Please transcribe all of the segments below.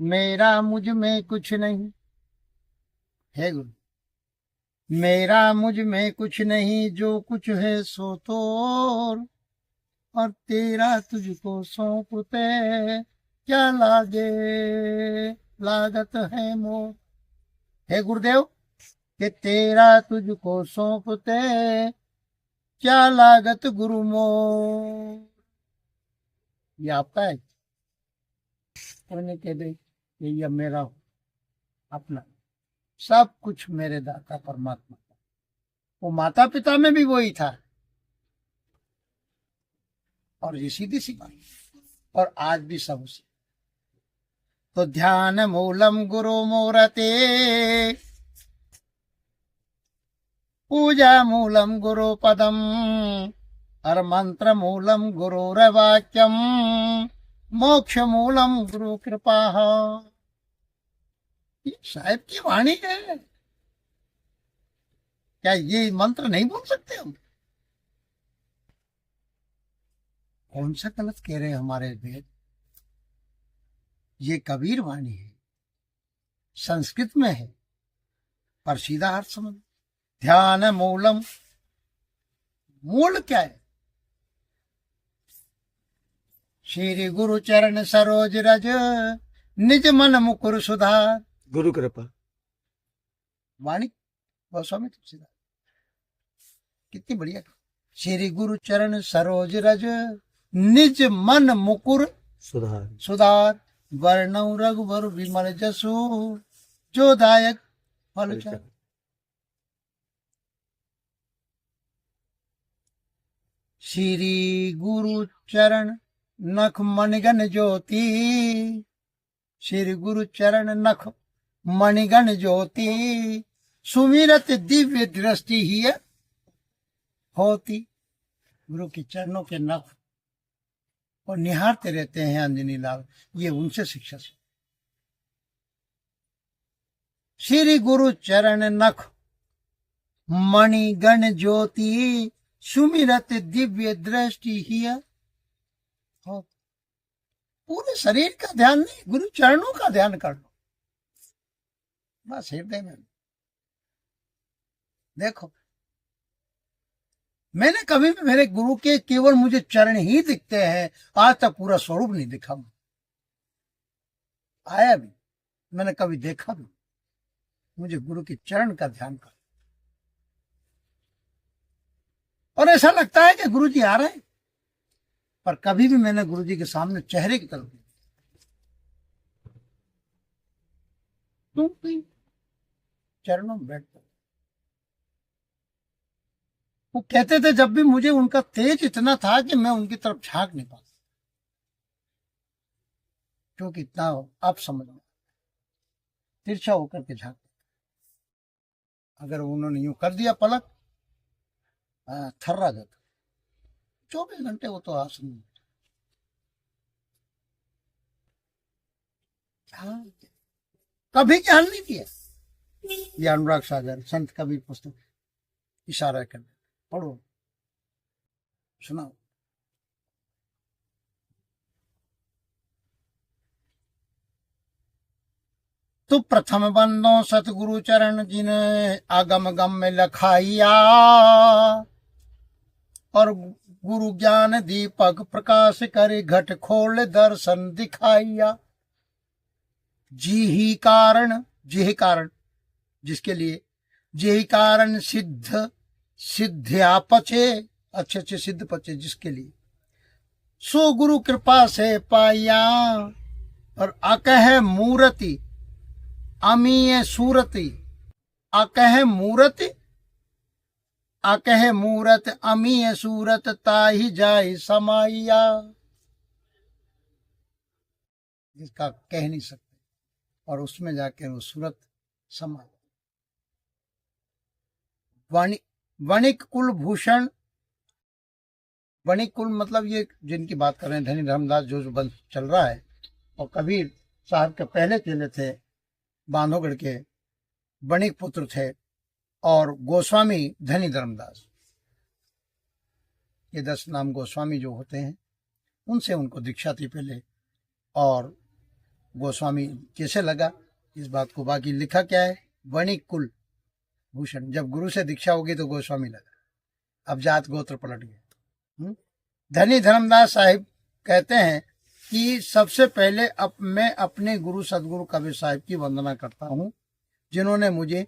मेरा मुझ में कुछ नहीं है गुरु। मेरा मुझ में कुछ नहीं, जो कुछ है सो तोर, और तेरा तुझको सौंपते क्या लागे, लागत है मोर। हे गुरुदेव, कि तेरा तुझको सौंपते क्या लागत गुरु मोर। ये आपका है, कोई कह दे ये मेरा हो, अपना। सब कुछ मेरे दाता परमात्मा का। वो माता पिता में भी वही था, और ये सीधी सी बात, और आज भी सब उसी। तो ध्यान मूलम गुरु मूरते, पूजा मूलम गुरु पदम, और मंत्र मूलम गुरुर्वाक्यम, मोक्ष मूलम गुरु कृपा। ये साहिब की वाणी है। क्या ये मंत्र नहीं बोल सकते हम? कौन सा गलत कह रहे हैं हमारे वेद? ये कबीर वाणी है, संस्कृत में है, पर सीधा अर्थ समझ। ध्यान मूलम, मूल क्या है? श्री गुरु चरण सरोज रज, निज मन मुकुर सुधार। गुरु कृपा। वाणी गोस्वामी तुलसीदास, कितनी बढ़िया। श्री गुरु चरण सरोज रज, निज मन मुकुर सुधार। सुधार। वर्णौ रघुवर विमल जसु, जो दायक फल चार। श्री गुरु चरण नख मणिगण ज्योति, श्री गुरु चरण नख मणिगण ज्योति, सुमिरत दिव्य दृष्टि ही होती। गुरु के चरणों के नख और निहारते रहते हैं अंजनी लाल, ये उनसे शिक्षा से। श्री गुरु चरण नख मणिगण ज्योति, सुमिरत दिव्य दृष्टि ही हो। पूरे शरीर का ध्यान नहीं, गुरु चरणों का ध्यान कर लो बस, हृदय में। देखो, मैंने कभी भी मेरे गुरु के केवल मुझे चरण ही दिखते हैं, आज तक पूरा स्वरूप नहीं दिखा। आया भी, मैंने कभी देखा भी। मुझे गुरु के चरण का ध्यान कर, और ऐसा लगता है कि गुरु जी आ रहे हैं, पर कभी भी मैंने गुरु जी के सामने चेहरे की तरफ नहीं, चरणों में बैठते। वो कहते थे जब भी, मुझे उनका तेज इतना था कि मैं उनकी तरफ झांक नहीं पाता, क्योंकि इतना आप समझ में तिरछा होकर के झांक। अगर उन्होंने यूं कर दिया पलक, थर्रा जाता। 24 घंटे वो तो आसन में। कभी ध्यान नहीं दिया। ये अनुराग सागर संत कबीर पुस्तक, इशारा कर, पढ़ो सुनाओ। तो प्रथम बंदो सतगुरु चरण जिन, आगम गम में लखाइया, और गुरु ज्ञान दीपक प्रकाश करे, घट खोल दर्शन दिखाइया। जी ही कारण, जी ही कारण जिसके लिए, जी ही कारण सिद्ध सिद्ध्या पचे, अच्छे अच्छे सिद्ध पचे जिसके लिए, सो गुरु कृपा से पाया। और अकह मूर्ति अमीय सूरति, अकह मूर्ति, अकह मूरत अमीय सूरत, ताहि जाय समाइया। इसका कह नहीं सकते, और उसमें जाके वो सूरत समा। वणिक कुल भूषण, वणिक कुल मतलब ये जिनकी बात कर रहे हैं, धनी धर्मदास जो वंश चल रहा है, और कबीर साहब के पहले चेले थे, बांधवगढ़ के वणिक पुत्र थे, और गोस्वामी धनी धर्मदास, ये 10 नाम गोस्वामी जो होते हैं, उनसे उनको दीक्षा थी पहले। और गोस्वामी कैसे लगा इस बात को। बाकी लिखा क्या है, वणिक कुल भूषण। जब गुरु से दीक्षा होगी तो गोस्वामी लगा, अब जात गोत्र पलट गए। धनी धर्मदास साहिब कहते हैं कि सबसे पहले मैं अपने गुरु सदगुरु कबीर साहिब की वंदना करता हूं, जिन्होंने मुझे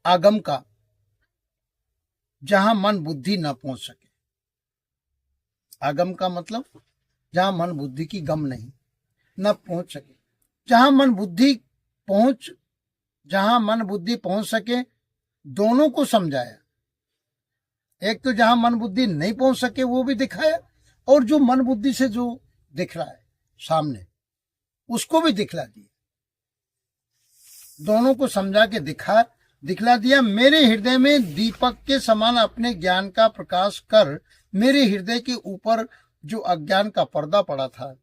आगम का जहां मन बुद्धि न पहुंच सके, आगम का मतलब जहां मन बुद्धि की गम नहीं न पहुंच सके, जहां मन बुद्धि पहुंच सके, दोनों को समझाया। एक तो जहां मन बुद्धि नहीं पहुंच सके वो भी दिखाया, और जो मन बुद्धि से जो दिख रहा है सामने उसको भी दिखला दिया। दोनों को समझा के दिखला दिया। मेरे हृदय में दीपक के समान अपने ज्ञान का प्रकाश कर मेरे हृदय के ऊपर जो अज्ञान का पर्दा पड़ा था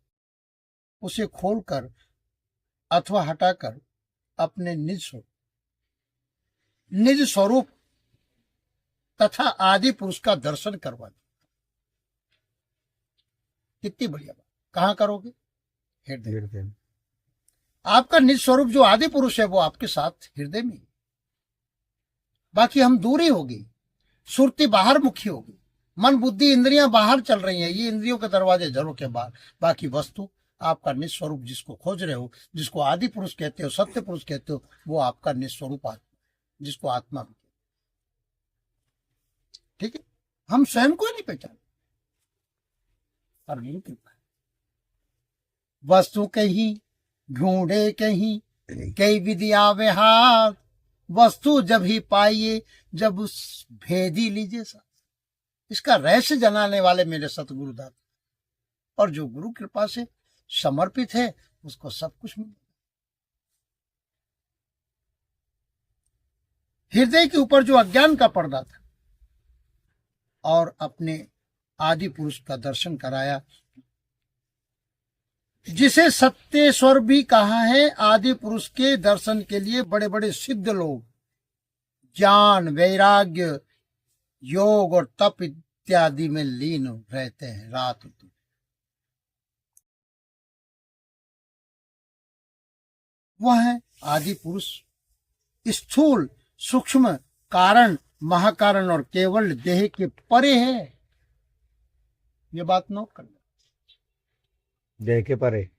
उसे खोलकर अथवा हटाकर अपने निज स्वरूप तथा आदि पुरुष का दर्शन करवा दिया। कितनी बढ़िया बात। कहां करोगे? हृदय। आपका निज स्वरूप जो आदि पुरुष है वो आपके साथ हृदय में। बाकी हम दूरी होगी, सुरती बाहर मुखी होगी, मन बुद्धि इंद्रियां बाहर चल रही हैं, ये इंद्रियों के दरवाजे जरों के बाहर। बाकी वस्तु आपका निस्वरूप जिसको खोज रहे हो, जिसको आदि पुरुष कहते हो, सत्य पुरुष कहते हो, वो आपका निस्वरूप आत्मा, जिसको आत्मा भी। ठीक है, हम स्वयं को नहीं पहचानते, पर गुरु कृपा है। वस्तु कहीं ढूंढे कहीं कई विधिया विहार, वस्तु जब ही पाइए जब उस भेदी लीजिए साथ। इसका रहस्य जनाने वाले मेरे सतगुरु दाता, और जो गुरु कृपा से समर्पित है उसको सब कुछ मिलेगा। हृदय के ऊपर जो अज्ञान का पर्दा था और अपने आदि पुरुष का दर्शन कराया, जिसे सत्येश्वर भी कहा है। आदि पुरुष के दर्शन के लिए बड़े बड़े सिद्ध लोग ज्ञान, वैराग्य, योग और तप इत्यादि में लीन रहते हैं रात दिन। वह है आदि पुरुष, स्थूल सूक्ष्म कारण, महाकारण और केवल देह के परे है। ये बात नोट करना, देह के परे।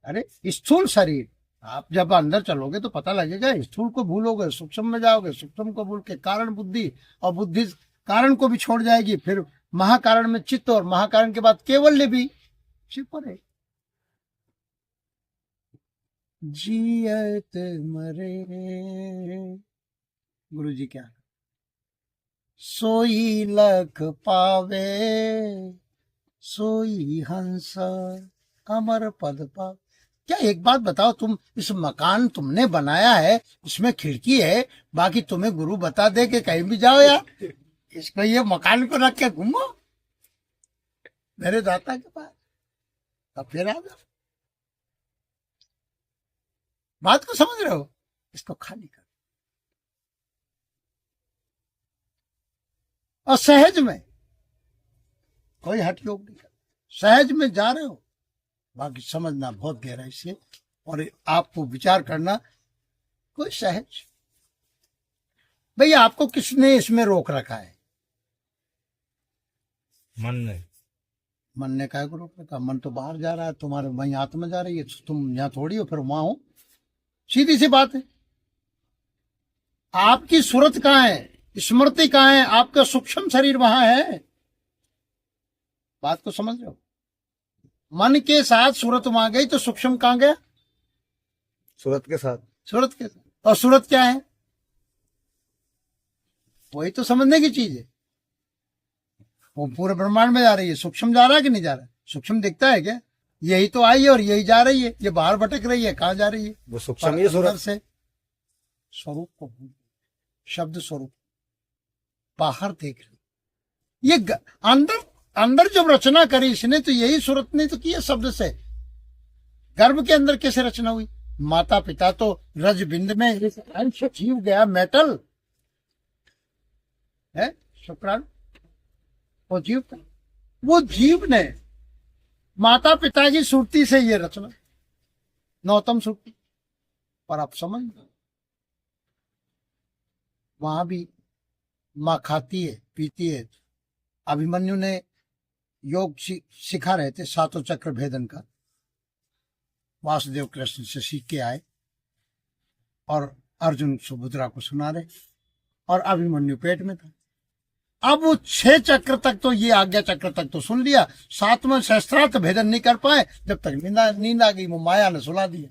अरे स्थूल शरीर, आप जब अंदर चलोगे तो पता लगेगा। स्थूल को भूलोगे, सूक्ष्म में जाओगे, सूक्ष्म को भूल के कारण बुद्धि, और बुद्धि कारण को भी छोड़ जाएगी। फिर महाकारण में चित्त, और महाकारण के बाद केवल भी परे। जियत मरे, गुरु जी क्या, सोई लख पावे, सोई हंस अमर पद पा। क्या एक बात बताओ, तुम इस मकान तुमने बनाया है, इसमें खिड़की है, बाकी तुम्हें गुरु बता दे कि कहीं भी जाओ यार, इसको ये मकान को रख के घूमो मेरे दाता के पास, तब फिर आ जाओ। बात को समझ रहे हो? इसको खाली कर, और सहज में कोई हट योग नहीं कर, सहज में जा रहे हो। बाकी समझना बहुत गहराई से, और आपको विचार करना कोई सहज। भैया आपको किसने इसमें रोक रखा है? मन ने क्या रोक रखा? मन तो बाहर जा रहा है, तुम्हारे वहीं आत्मा जा रही है, तुम यहाँ थोड़ी हो, फिर वहां हो। सीधी सी बात है। आपकी सूरत कहाँ है, स्मृति कहाँ है? आपका सूक्ष्म शरीर वहां है। बात को समझ रहे हो? मन के साथ सूरत वहां गई तो सूक्ष्म कहां गया? सूरत के साथ। सूरत के साथ। और सूरत क्या है? वही तो समझने की चीज है। वो पूरे ब्रह्मांड में जा रही है, सूक्ष्म जा रहा है कि नहीं जा रहा है? सूक्ष्म दिखता है क्या? यही तो आई है और यही जा रही है, ये बाहर भटक रही है, कहां जा रही है? वो सूक्ष्म ही सूरत से स्वरूप को, शब्द स्वरूप बाहर देख रही। ये अंदर जब रचना करी इसने तो यही सूरत नहीं तो की है शब्द से। गर्भ के अंदर कैसे रचना हुई? माता पिता तो रज बिंद में अंश जीव गया, मेटल है शुक्राणु, वो जीव ने माता पिता की सुरती से ये रचना। नौतम सुख। पर आप समझ लो, वहां भी माँ खाती है पीती है। अभिमन्यु ने योग सिखा रहे थे, सातों चक्र भेदन का, वासुदेव कृष्ण से सीख के आए और अर्जुन सुभद्रा को सुना रहे, और अभिमन्यु पेट में था। अब वो 6 चक्र तक तो, ये आज्ञा चक्र तक तो सुन लिया, 7वें सहस्त्रार्थ भेदन नहीं कर पाए। जब तक नींद आ गई, वो माया ने सुला दिया।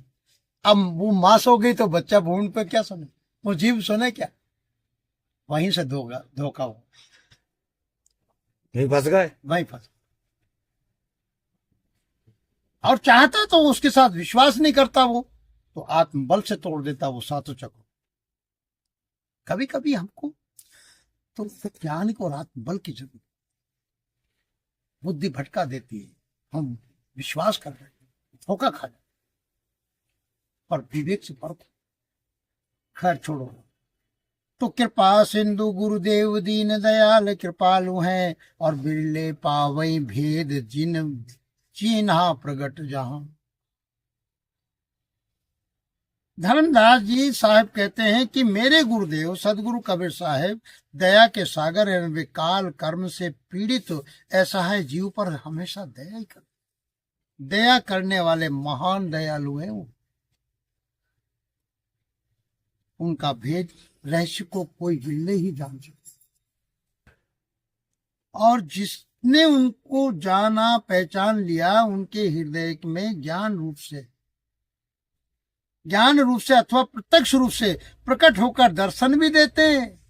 अब वो मां सो गई तो बच्चा भूमि पे क्या सुने, वो जीव सुने क्या? वहीं से धोखा हो, यही फंस गए। वहीं फंस। और चाहता तो उसके साथ विश्वास नहीं करता वो, तो आत्मबल से तोड़ देता वो सातों चक्र। कभी कभी हमको तो वैज्ञानिक और आत्मबल की जरूरत। बुद्धि भटका देती है, हम विश्वास कर रहे हैं, धोखा खा जाते, पर विवेक से परख। खैर छोड़ो। तो कृपा सिंधु गुरुदेव दीन दयाल कृपालु हैं, और बिरले पावई भेद जिन चीन्हा प्रगट जहां। धर्मदास जी साहब कहते हैं कि मेरे गुरुदेव सदगुरु कबीर साहब दया के सागर एवं विकाल कर्म से पीड़ित ऐसा है जीव पर हमेशा दया ही कर, दया करने वाले महान दयालु हैं वो। उनका भेद रहस्य को कोई बिल्ले ही जान सकता, और जिसने उनको जाना पहचान लिया उनके हृदय में ज्ञान रूप से अथवा प्रत्यक्ष रूप से प्रकट होकर दर्शन भी देते हैं।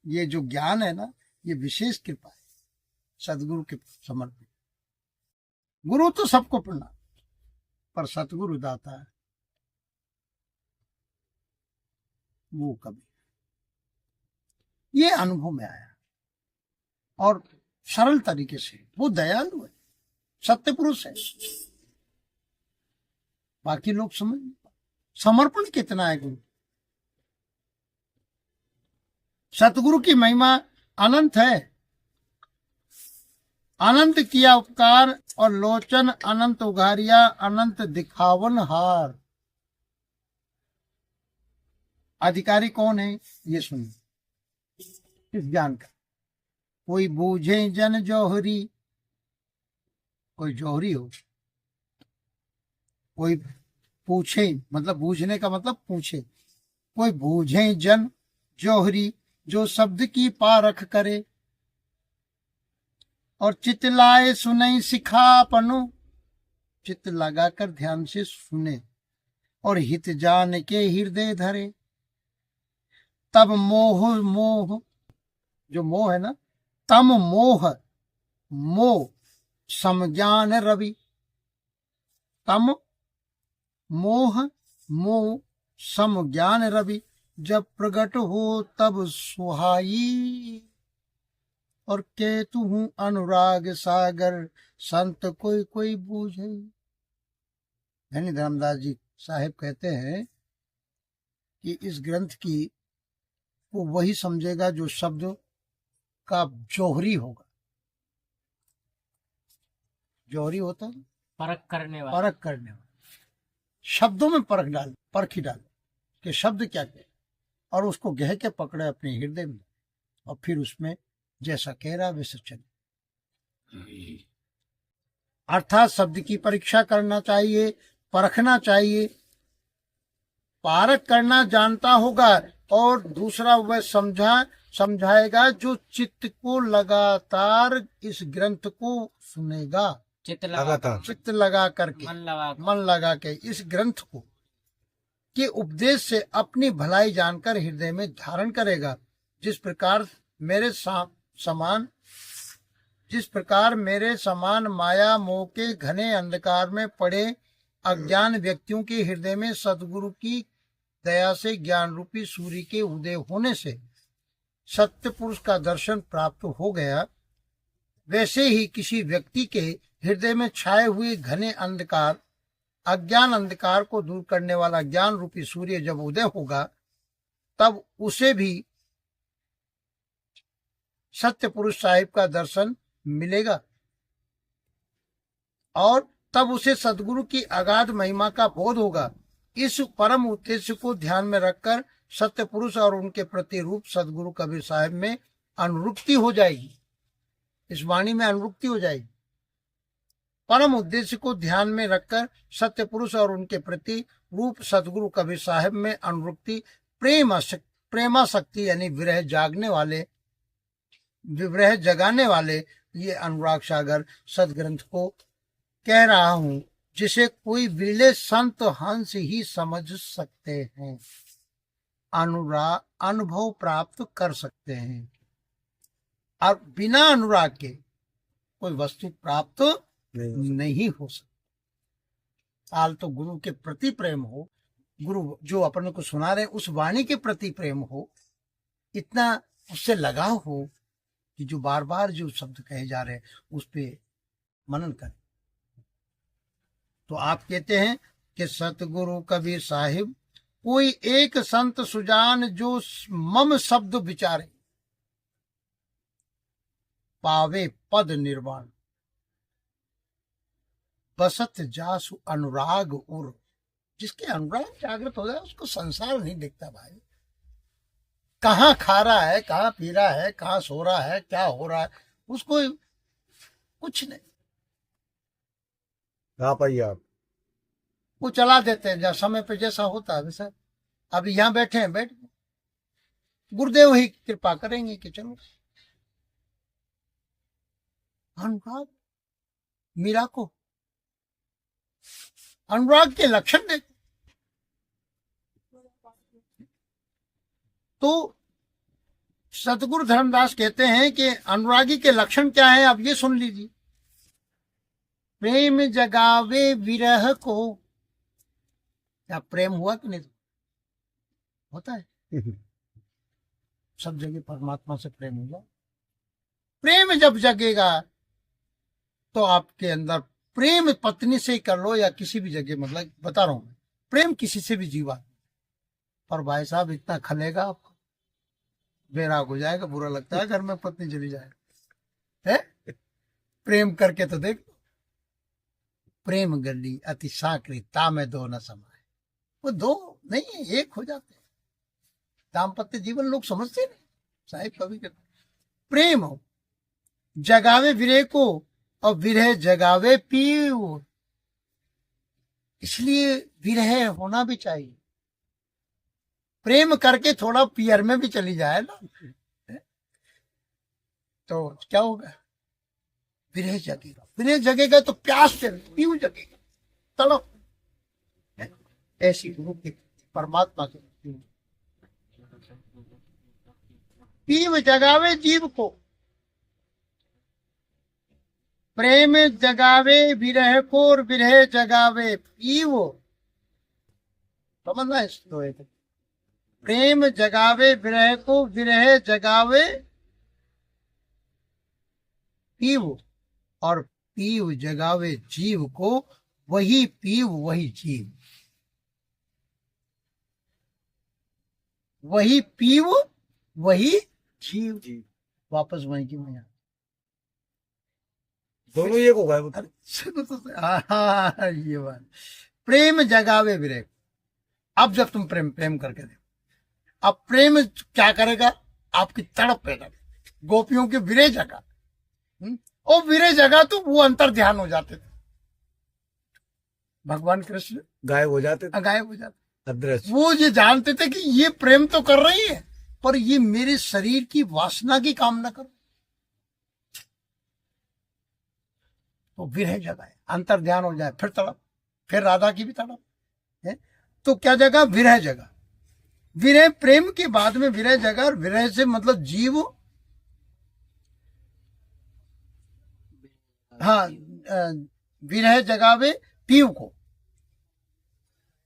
ये जो ज्ञान है ना, ये विशेष कृपा है सदगुरु के समर्पित। गुरु तो सबको प्रणाम, पर सतगुरु दाता है वो कभी। ये अनुभव में आया, और सरल तरीके से वो दयालु है, सत्य पुरुष है। बाकी लोग समझ, समर्पण कितना है गुरु। सतगुरु की महिमा अनंत है। अनंत किया उपकार और लोचन अनंत उघारिया, अनंत दिखावन हार। अधिकारी कौन है ये सुनिए इस ज्ञान का। कोई बूझे जन जौहरी, कोई जौहरी हो, कोई पूछे, मतलब बूझने का मतलब पूछे। कोई बूझे जन जौहरी, जो शब्द की पारख करे, और चित लाए सुनई सिखापनो, चित्त लगाकर ध्यान से सुने, और हित जान के हृदय धरे। तब मोह जो मोह है ना, तम मोह समज्ञान रवि। तम मोह समज्ञान रवि, जब प्रकट हो तब सुहाई। और केतु हूं अनुराग सागर, संत कोई कोई बूझे। धनी धर्मदास जी साहेब कहते हैं कि इस ग्रंथ की वो वही समझेगा जो शब्द का जौहरी होगा। जौहरी होता है परख करने वाला, शब्दों में परखी डाल कि शब्द क्या कहे, और उसको गह के पकड़े अपने हृदय में, और फिर उसमें जैसा कह रहा वैसे चले। अर्थात शब्द की परीक्षा करना चाहिए, परखना चाहिए। पारख करना जानता होगा, और दूसरा वह समझाएगा जो चित्त को लगातार इस ग्रंथ को सुनेगा। चित्त लगा करके, मन लगा के इस ग्रंथ को के उपदेश से अपनी भलाई जानकर हृदय में धारण करेगा। जिस प्रकार मेरे समान माया मोह के घने अंधकार में पड़े अज्ञान व्यक्तियों के हृदय में सद्गुरु की दया से ज्ञान रूपी सूर्य के उदय होने से सत्य पुरुष का दर्शन प्राप्त हो गया, वैसे ही किसी व्यक्ति के हृदय में छाए हुए घने अंधकार, अज्ञान अंधकार को दूर करने वाला ज्ञान रूपी सूर्य जब उदय होगा, तब उसे भी सत्य पुरुष साहिब का दर्शन मिलेगा, और तब उसे सदगुरु की अगाध महिमा का बोध होगा। इस परम उद्देश्य को ध्यान में रखकर सत्य पुरुष और उनके प्रतिरूप सदगुरु कबीर साहब में अनुरुक्ति हो जाएगी। इस वाणी में अनुरुक्ति हो जाएगी। परम उद्देश्य को ध्यान में रखकर सत्य पुरुष और उनके प्रति रूप सदगुरु कबीर साहब में अनुरुक्ति प्रेमाशक्ति यानी विरह जगाने वाले ये अनुराग सागर सदग्रंथ को कह रहा हूं, जिसे कोई विरले संत हंस ही समझ सकते हैं, अनुभव प्राप्त कर सकते हैं। और बिना अनुराग के कोई वस्तु प्राप्त नहीं हो सकती। हाल तो गुरु के प्रति प्रेम हो, गुरु जो अपन को सुना रहे उस वाणी के प्रति प्रेम हो, इतना उससे लगाव हो कि जो बार बार जो शब्द कहे जा रहे हैं उस पे मनन करें। तो आप कहते हैं कि सतगुरु कबीर साहिब कोई एक संत सुजान जो मम शब्द विचारे, पावे पद निर्वाण, बसत जासु अनुराग उर। जिसके अनुराग जागृत हो जाए उसको संसार नहीं दिखता भाई। कहाँ खा रहा है, कहाँ पी रहा है, कहाँ सो रहा है, क्या हो रहा है, उसको कुछ नहीं। आप आइए आप। वो चला देते हैं जब समय पे जैसा होता है वैसा। अभी यहाँ बैठे हैं, बैठ गए, गुरुदेव ही कृपा करेंगे कि चलो। अनुराग मीरा को अनुराग के लक्षण देखो। तो सतगुरु धर्मदास कहते हैं कि अनुरागी के लक्षण क्या है, अब ये सुन लीजिए। प्रेम जगावे विरह को। क्या प्रेम हुआ कि नहीं? होता है सब जगह परमात्मा से प्रेम हुआ। प्रेम जब जगेगा तो आपके अंदर प्रेम पत्नी से कर लो या किसी भी जगह, मतलब बता रहा हूं, प्रेम किसी से भी जीवा, पर भाई साहब इतना खलेगा आपको, बेराग हो जाएगा, बुरा लगता है घर में पत्नी चली जाए है। प्रेम करके तो देख, प्रेम गली अति साकरी तामे दो न समाए। वो दो नहीं है, एक हो जाते हैं। दाम्पत्य जीवन लोग समझते नहीं साहिब। कभी कहते प्रेम हो जगावे विरह को और विरह जगावे पीव। इसलिए विरह होना भी चाहिए। प्रेम करके थोड़ा पियर में भी चली जाए ना तो क्या होगा, विरह जगेगा। विरह जगेगा तो प्यास से पीव जगेगा, तड़प। ऐसी गुरु की परमात्मा के पीव जगावे जीव को। प्रेम जगावे विरह को और विरह जगावे पीव। समझना है इसको। प्रेम जगावे विरह को, विरह जगावे पीव, और पीव जगावे जीव को। वही पीव वही जीव, वही पीव वही जीव। वापस वहीं की मैं दोनों एक हो गए। ये बात। प्रेम जगावे विरह। अब जब तुम प्रेम करके देखो, अब प्रेम क्या करेगा, आपकी तड़प पैदा करेगा। गोपियों के विरह जगा, और विरह जगा तो वो अंतर ध्यान हो जाते थे। भगवान कृष्ण गायब हो जाते, गायब हो जाते, अदृश्य। वो वो ये जानते थे कि ये प्रेम तो कर रही है, पर ये मेरे शरीर की वासना की कामना कर। तो विरह जगाए, अंतर ध्यान हो जाए, फिर तड़प, फिर राधा की भी तड़प है। तो क्या जगह, विरह जगह। विरह प्रेम के बाद में विरह जगह, और विरह से मतलब जीव। हाँ, विरह जगावे पीव को।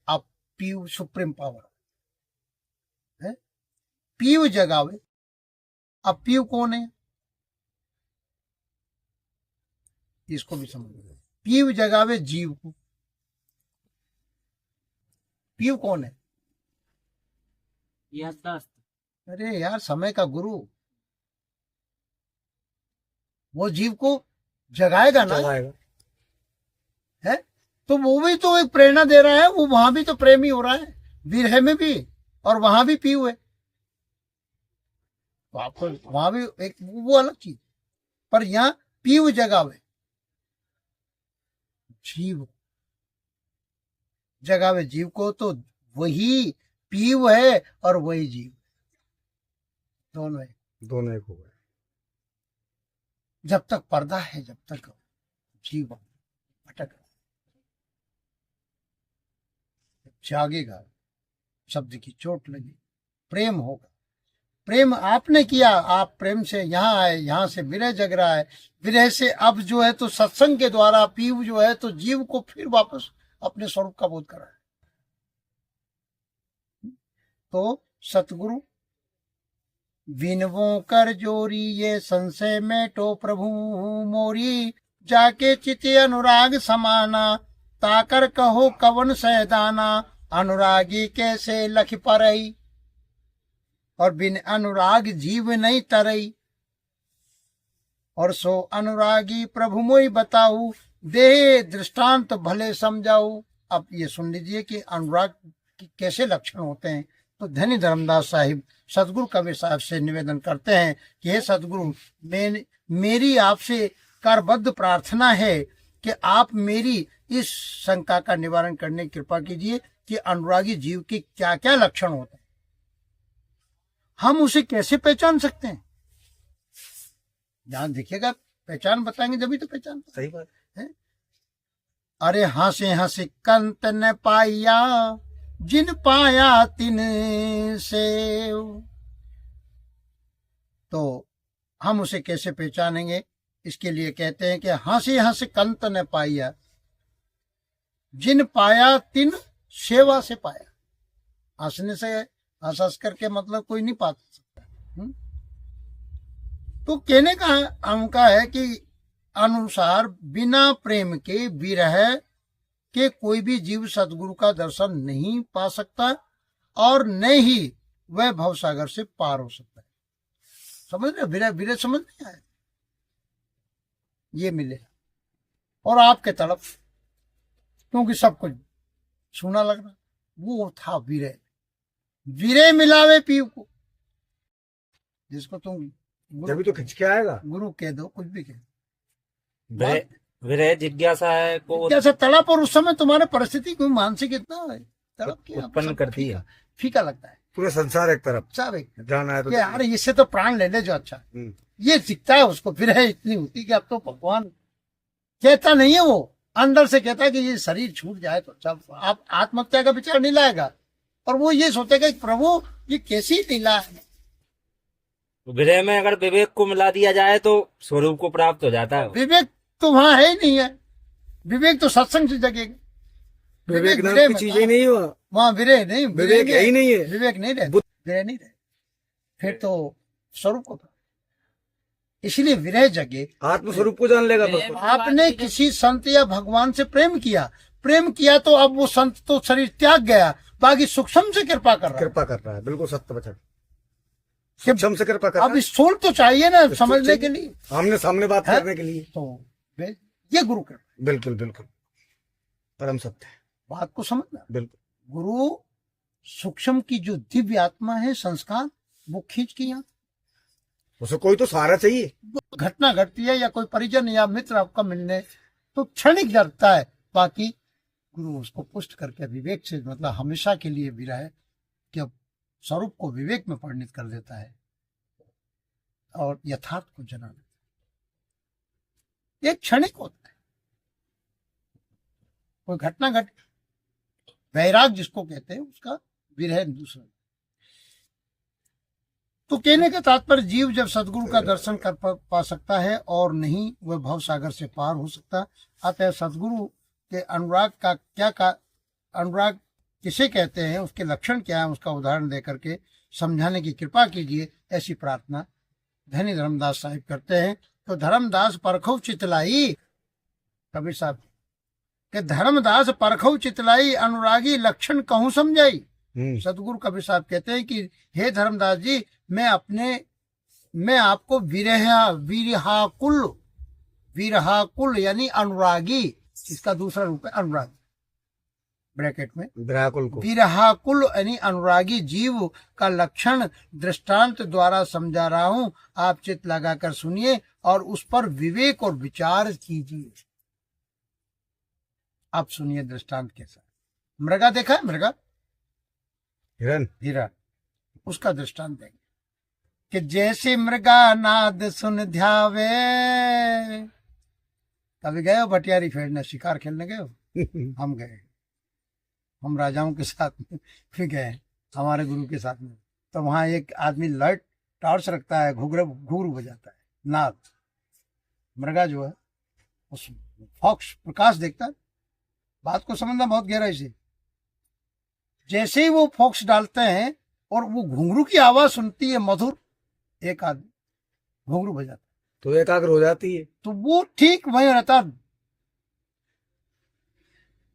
अब पीव सुप्रीम पावर है, पीव जगावे। अब पीव कौन है, इसको भी समझ लो। पीव जगावे जीव को। पीव कौन है? अरे यार, समय का गुरु, वो जीव को जगाएगा ना, जगाएगा। है। तो वो भी तो एक प्रेरणा दे रहा है, वो वहां भी तो प्रेमी हो रहा है, विरह में भी, और वहां भी पीयू है। तो आपको वहां भी एक वो अलग चीज, पर यहाँ पीयू जगावे, जीव जगावे जीव को, तो वही पीयू है और वही जीव, दोनों है। दोनों एक हो गए। जब तक पर्दा है, जब तक जीव भटक रहा, जागेगा, शब्द की चोट लगी, प्रेम होगा। प्रेम आपने किया, आप प्रेम से यहाँ आए, यहाँ से विरह जग रहा है, विरह से अब जो है तो सत्संग के द्वारा पीव जो है तो जीव को फिर वापस अपने स्वरूप का बोध करा है। तो सतगुरु विनवों कर जोरी, ये संशय में तो प्रभु मोरी, जाके चिते अनुराग समाना, ताकर कहो कवन सहदाना, अनुरागी कैसे लख परई, और बिन अनुराग जीव नहीं तरई, और सो अनुरागी प्रभु मोई बताऊ, दे दृष्टांत भले समझाऊ। अब ये सुन लीजिए कि अनुराग के कैसे लक्षण होते हैं। तो धनी धर्मदास साहिब सतगुरु कबीर साहब से निवेदन करते हैं कि हे सतगुरु, मेरी आपसे करबद्ध प्रार्थना है कि आप मेरी इस शंका का निवारण करने की कृपा कीजिए कि अनुरागी जीव के क्या क्या लक्षण होते हैं, हम उसे कैसे पहचान सकते हैं। ध्यान देखिएगा, पहचान बताएंगे जब तो पहचान। सही बात है। अरे हंसे हंसे कंत न पाया, जिन पाया तिन से, तो हम उसे कैसे पहचानेंगे, इसके लिए कहते हैं कि हंसी हंस कंत न पाया, जिन पाया तिन सेवा से पाया। हंसने से हंस हंस करके मतलब कोई नहीं पा सकता। तो कहने का उनका है कि अनुसार बिना प्रेम के विरह के कोई भी जीव सतगुरु का दर्शन नहीं पा सकता, और न ही वह भवसागर से पार हो सकता है। समझ रहे, विरह विरह समझ नहीं आया, ये मिले और आपके तरफ, क्योंकि सब कुछ सुना लग रहा, वो था विरह। विरह मिलावे पीव को, जिसको तुम जब तो खिंच के आएगा, गुरु कह दो, कुछ भी कह दो, विरह जिज्ञासा है को जैसा तड़प, और उस समय तुम्हारे परिस्थिति को मानसिक इतना है तड़प की उत्पन्न करती है, फीका लगता है पूरे संसार एक तरफ सब एक, जाना है तो यार इससे तो प्राण ले ले जो अच्छा, ये दिखता है उसको। विरह इतनी होती कि अब तो भगवान कहता नहीं है, वो अंदर से कहता है कि ये शरीर छूट जाए तो सब, आप आत्महत्या का विचार नहीं लाएगा, और वो ये सोचेगा कि प्रभु ये कैसी लीला है। विरह में अगर विवेक को मिला दिया जाए तो स्वरूप को प्राप्त हो जाता है। विवेक तो वहां है ही नहीं है, विवेक तो सत्संग से जगेगा। विवेक नाम विरह की में चीज ही नहीं है वहां विरह नहीं, विवेक है ही नहीं है, विवेक नहीं रहे, विरह नहीं रहे, फिर तो स्वरूप को, इसलिए विरह जगे। आत्म स्वरूप को जान लेगा तो। आपने किसी संत या भगवान से प्रेम किया तो अब वो संत तो शरीर त्याग गया, बाकी सूक्ष्म से कृपा कर रहा है, कृपा कर रहा है, बिल्कुल सत्य वचन, सूक्ष्म से कृपा कर रहा अब स्थूल तो चाहिए ना समझने के लिए, आमने सामने बात है? करने के लिए, तो ये गुरु कृपा, बिल्कुल बिल्कुल परम सत्य है, बात को समझना। बिल्कुल गुरु सूक्ष्म की जो दिव्य आत्मा है, संस्कार, वो खींच के यहाँ उसे कोई तो सहारा चाहिए। घटना घटती है या कोई परिजन या मित्र आपका मिलने, तो क्षणिक डरता है, बाकी गुरु उसको पुष्ट करके विवेक से, मतलब हमेशा के लिए भी रहे कि अब स्वरूप को विवेक में परिणित कर देता है और यथार्थ को जना देता है। एक क्षणिक होता है, कोई घटना घट, वैराग जिसको कहते हैं उसका विरह दूसरा। तो कहने का तात्पर्य, जीव जब सदगुरु का दर्शन कर पा सकता है और नहीं वह भव सागर से पार हो सकता। अतः सदगुरु के अनुराग का अनुराग किसे कहते हैं, उसके लक्षण क्या है, उसका उदाहरण देकर के समझाने की कृपा कीजिए, ऐसी प्रार्थना धनी धर्मदास साहिब करते हैं। तो धर्मदास परखो चितलाई, कबीर साहब के धर्मदास परखो चितलाई, अनुरागी लक्षण कहूं समझाई। सदगुरु कबीर साहब कहते हैं कि हे धर्मदास जी, मैं आपको विरहाकुल यानी अनुरागी इसका दूसरा रूप है अनुराग, ब्रैकेट में व्याकुल को विरहाकुल यानी अनुरागी जीव का लक्षण दृष्टांत द्वारा समझा रहा हूं, आप चित्त लगाकर सुनिए और उस पर विवेक और विचार कीजिए। आप सुनिए दृष्टांत के साथ। मृगा देखा है, मृगा हिरन हीरा, उसका दृष्टांत देंगे कि जैसे मृगा नाद सुन ध्यावे। कभी गए हो भटियारी फेरने, शिकार खेलने गए हो? हम गए, हम राजाओं के साथ में फिर गए, हमारे गुरु के साथ में। तो वहां एक आदमी लाइट टॉर्च रखता है, घुघरू बजाता है, नाद। मृगा जो है उस फॉक्स प्रकाश देखता है। बात को समझना बहुत गहराई से। जैसे ही वो फॉक्स डालते हैं और वो घुंघरू की आवाज सुनती है मधुर, एक आदमी घुंघरू बजाता तो एकाग्र हो जाती है। तो वो ठीक वहीं रहता,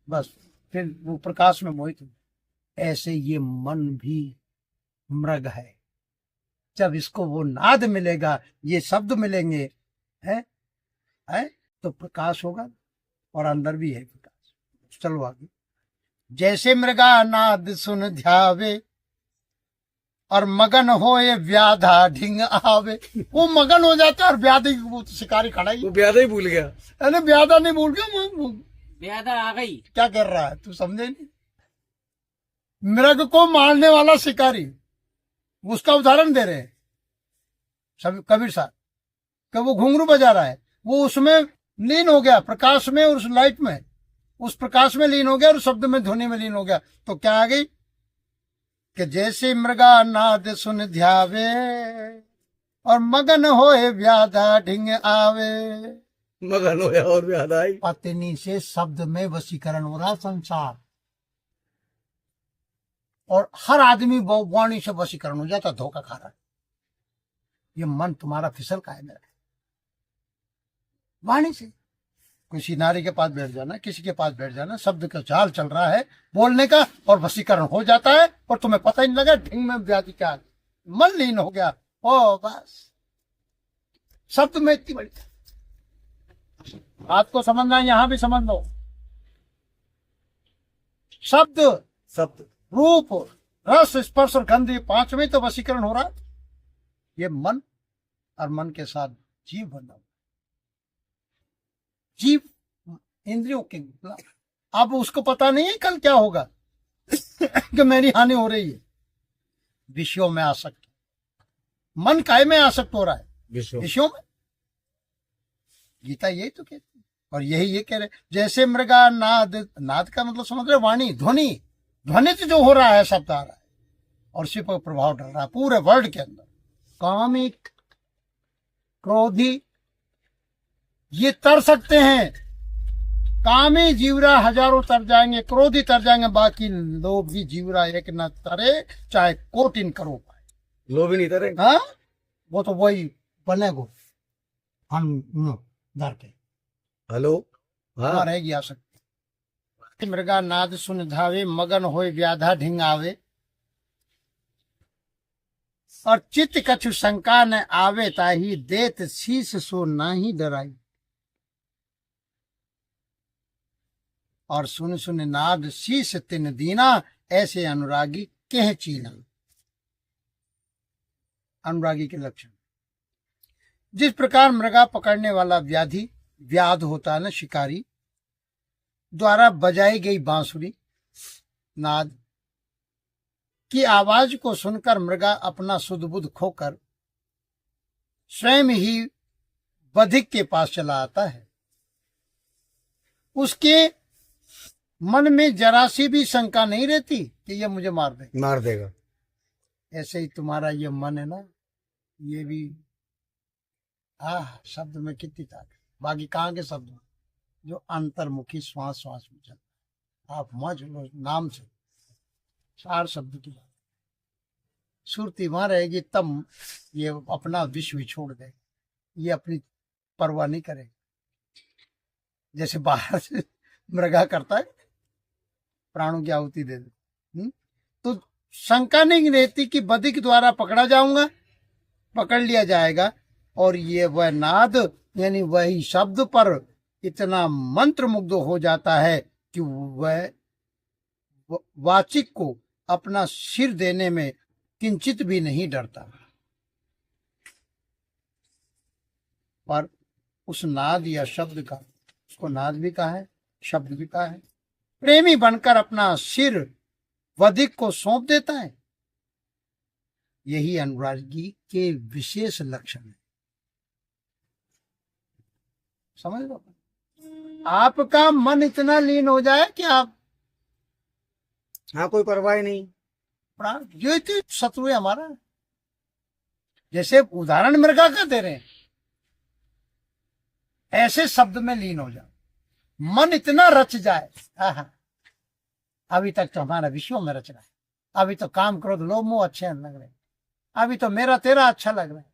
बस फिर वो प्रकाश में मोहित। ऐसे ये मन भी मृग है। जब इसको वो नाद मिलेगा, ये शब्द मिलेंगे, है तो प्रकाश होगा, और अंदर भी है प्रकाश। चलो आगे। जैसे मृगा नाद सुन ध्यावे और मगन होए व्याधा ढिंग आवे। वो मगन हो जाता है और व्याधि, वो तो शिकारी खड़ा ही, वो व्याधा ही भूल गया। अरे व्याधा नहीं भूल गया, वो ज्यादा आ गई। क्या कर रहा है तू समझे नहीं। मृग को मारने वाला शिकारी, उसका उदाहरण दे रहे हैं सब कबीर साहब कि वो घुंघरू बजा रहा है, वो उसमें लीन हो गया, प्रकाश में और उस लाइट में, उस प्रकाश में लीन हो गया और शब्द में, ध्वनि में लीन हो गया। तो क्या आ गई कि जैसे मृगा नाद सुन ध्यावे और मगन होए व्याधा ढिंग आवे। मगन होया और व्याधा आई। पत्नी से शब्द में वशीकरण हो रहा संसार, और हर आदमी वाणी से वशीकरण हो जाता, धोखा खा रहा है। ये मन तुम्हारा फिसल का है मेरा, वाणी से। किसी नारी के पास बैठ जाना, किसी के पास बैठ जाना, शब्द का चाल चल रहा है बोलने का, और वशीकरण हो जाता है और तुम्हें पता ही नहीं लगा, ढिंग में व्याधि क्या, मन लीन हो गया। ओ बस शब्द में इतनी बड़ी बात को समझना, यहां भी समझ लो। शब्द, सत्य, रूप, रस, स्पर्श और गंध, ये पांच में तो वशीकरण हो रहा है। ये मन और मन के साथ जीव बना, जीव इंद्रियों के। अब उसको पता नहीं है कल क्या होगा कि मेरी हानि हो रही है। विषयों में आसक्त, मन काय में आसक्त हो रहा है, विषयों में। गीता यही तो कहती है, और यही ये कह रहे, जैसे मृगा नाद, नाद का मतलब समझ रहे, वाणी, ध्वनि, ध्वनित जो हो रहा है, शब्द आ रहा है और उसी पर प्रभाव डाल रहा है पूरे वर्ल्ड के अंदर। कामिक, क्रोधी, ये तर सकते हैं। कामी जीवरा हजारों तर जाएंगे, क्रोधी तर जाएंगे, बाकी लोभी जीवरा एक न तरे, चाहे कोटिन करो पाए। लोभी नहीं तरे। हाँ, वो तो वही बनेगो हम धर के। हेलो, हाँ रहेगी आ सकती। मृगा नाद सुन धावे, मगन होए व्याधा ढिंग आवे, और चित्त कछु शंका न आवे, ताही देत शीस सो नाही डराई। और सुन सुन नाद शीस तिन दीना, ऐसे अनुरागी कह चीना। अनुरागी के लक्षण, जिस प्रकार मृगा पकड़ने वाला व्याध होता है ना, शिकारी द्वारा बजाई गई बांसुरी नाद की आवाज को सुनकर मृगा अपना सुध बुध खोकर स्वयं ही बधिक के पास चला आता है। उसके मन में जरा सी भी शंका नहीं रहती कि ये मुझे मार देगा। ऐसे ही तुम्हारा ये मन है ना, ये भी शब्द में कितनी ताकत। बाकी कहाँ के शब्द जो अंतर्मुखी श्वास श्वास में चलता है। आप मौज लो नाम से, चार शब्द की बात। सुरती वहां रहेगी तब ये अपना विश्व छोड़ दे, ये अपनी परवाह नहीं करेगा। जैसे बाहर से मृगा करता है, प्राणों की आहुति दे दे। तो शंका नहीं रहती कि बधिक द्वारा पकड़ा जाऊंगा, पकड़ लिया जाएगा। और ये वह नाद यानी वही शब्द पर इतना मंत्रमुग्ध हो जाता है कि वह वाचिक को अपना सिर देने में किंचित भी नहीं डरता। पर उस नाद या शब्द का, उसको नाद भी कहा है, शब्द भी कहा है, प्रेमी बनकर अपना सिर वधिक को सौंप देता है। यही अनुरागी के विशेष लक्षण है। समझ लो, आपका मन इतना लीन हो जाए कि आप हाँ, कोई परवाह ही नहीं। प्राण, जो तो शत्रु है हमारा। जैसे उदाहरण मृगा का दे रहे हैं, ऐसे शब्द में लीन हो जाओ, मन इतना रच जाए। आहा, अभी तक तो हमारा विश्व में रच रहा है, अभी तो काम क्रोध लोभ मोह अच्छे लग रहे हैं, अभी तो मेरा तेरा अच्छा लग रहा है।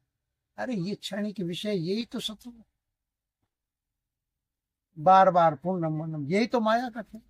अरे ये क्षणिक विषय, यही तो शत्रु है। बार बार पूर्णम, यही तो माया का खेल।